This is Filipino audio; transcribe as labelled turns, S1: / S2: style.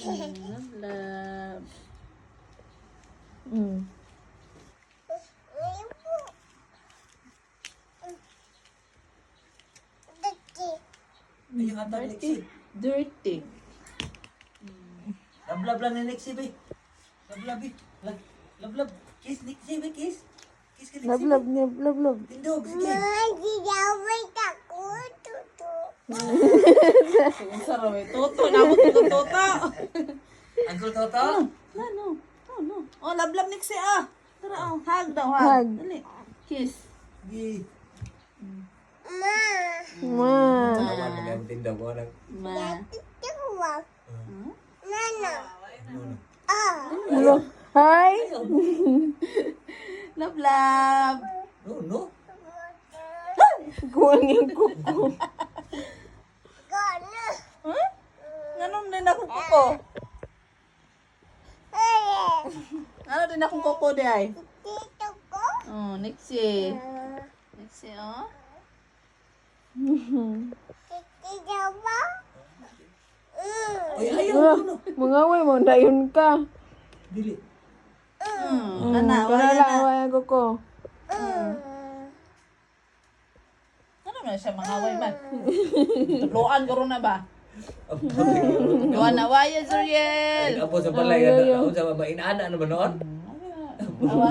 S1: Love.
S2: Mm.
S3: Ayun nga tayo, Lexi.
S1: Dirty.
S3: Lablab lang ni Lexi, be. Lablab, be. Lablab. Kiss, Lexi, be, kiss. Kiss ka, Lexi.
S2: Love, love.
S3: Tindog, sige.
S1: Ang sarap eh. Toto. Nabot ko ng toto.
S3: Uncle Toto?
S1: No. Oh, love Nixie ah. Tara, oh. Hug daw, hug.
S2: Hug.
S1: Dali. Kiss.
S3: Sige.
S2: Ma.
S3: Naman, nagawang tindog.
S1: Ma.
S2: Hello. Hi.
S1: Love.
S3: No.
S2: Kuwang yung kuko.
S1: Huh? Ganon din akong kuko. Ano din akong kuko di ay? Oh, Nixie. Nixie, oh.
S3: Ay, ayaw. No.
S2: Mga way mo, dayon ka.
S3: Dili.
S1: Ana,
S2: Kana
S1: wala
S2: lang
S1: na.
S2: away ang kuko.
S1: Ano na siya, mga away man? Tuluan ko rin na ba?
S3: Ang
S1: Luan na, waya, Zuriel!
S3: Apo sa balay, ano sa mga inaana, ano ba noon?